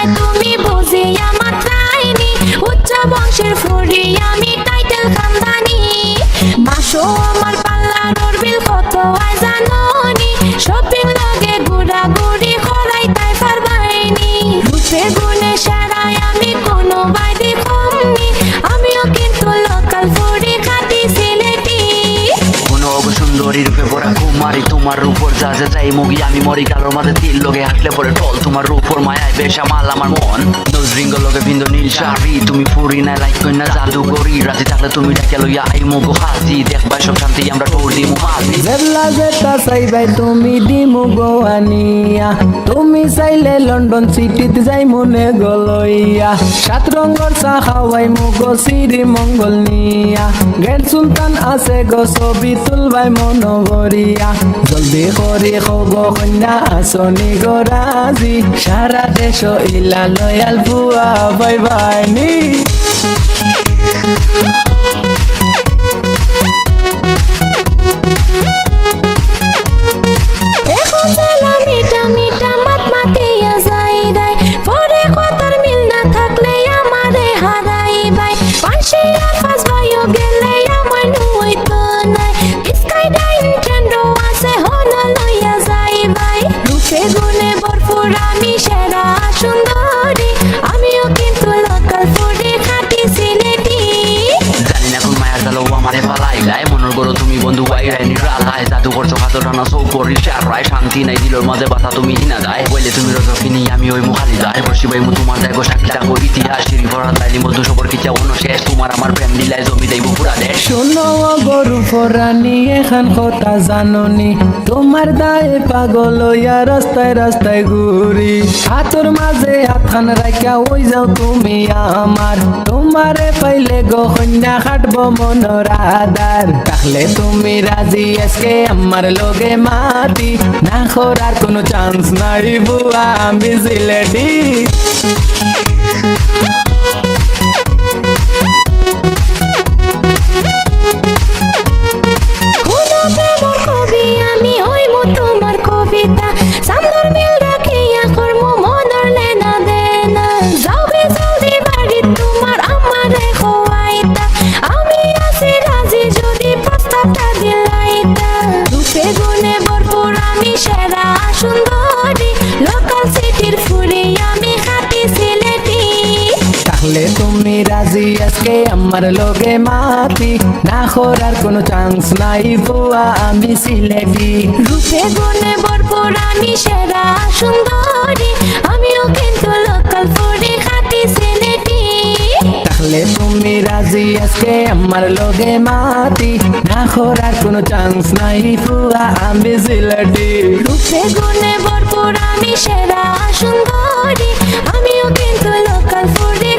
ভাই তুমি বুঝি আমার চাইনি উচ্চ বংশের ফুরি আমি টাইটেল খানদানি মাসো আমার পাল্লার বিল কত আয় জানোনি শপিং লগে ঘুরাঘুরি করাই তাই পারবাইনি রূপে গুণে সারাই আমি কোনো বাইরে কমনি আমিও কিন্তু লোকাল ফুরি খাটি সিলেটি কোনো সুন্দরী রূপে পড়া কুমারী তোমার উপর যা যা চাই মুগি আমি মরি কালোর মাঝে তিল লোকে হাঁটলে পরে টল তোমার উপর মায়ায় বেশা মাল আমার মন নজরিঙ্গ লোকে বিন্দু নীল শাড়ি তুমি ফুরি না লাইক কইনা জাদু করি রাতে থাকলে তুমি ডাকে লইয়া আই মুগো হাসি দেখবা সব শান্তি আমরা টোর দিমু মাঝি জেলা যেটা চাইবাই তুমি দিমু গোয়ানিয়া তুমি চাইলে লন্ডন সিটিতে যাই মনে গলইয়া সাত রঙর চা খাওয়াই মুগো শ্রী মঙ্গল নিয়া গ্রেট সুলতান আছে গো ছবি তুলবাই মন ভরিয়া জলদি করে খব কন্যা আসনি গরাজি সারা দেশ ইলা লয়াল বুয়া বাই বাই নি আমিও কিন্তু লোকাল ফুডে খাটি সিলেটি জানি না কোন মায়ার জালো আমারে পালাইলাই মনের গরো তুমি বন্ধু বাইরাই নিরালায় জাদু করছো হাত টানা সৌ করি চারায় শান্তি নাই দিলর মাঝে বাতা তুমি হিনা যায় বলে তুমি রজকিনি আমি ওই মুখালি যায় বসি ভাই তোমার দেখো সাক্ষী থাকো ইতিহাস সিঁড়ি ভরা তাইলি মধু সবর কি চাও শেষ তোমার আমার প্রেম দিলায় জমি দেব পুরা দেশ শোনো গরু ফরানি এখান কথা জাননি তোমার দায়ে পাগল হইয়া রাস্তায় রাস্তায় ঘুরি হাতর মাঝে হাতখান রাখা ওই যাও তুমি আমার তোমারে পাইলে গো কন্যা খাটবো মনোর আদার তাহলে তুমি রাজি আজকে আমার লগে মাতি না করার কোনো চান্স নাই বুয়া আমি সিলেটি তাহলে তুমি রাজি আজকে আমার লগে মাতি না করার কোনো চান্স নাই বুয়া আমি সিলেটি রূপে গুণে ভরপুর আমি সেরা সুন্দরী আমিও কিন্তু লোকাল ফুডে খাটি সিলেটি তাহলে তুমি রাজি আজকে আমার লগে মাতি না করার কোনো চান্স নাই বুয়া আমি সিলেটি রূপে গুণে ভরপুর আমি সেরা সুন্দরী আমিও কিন্তু লোকাল ফুডে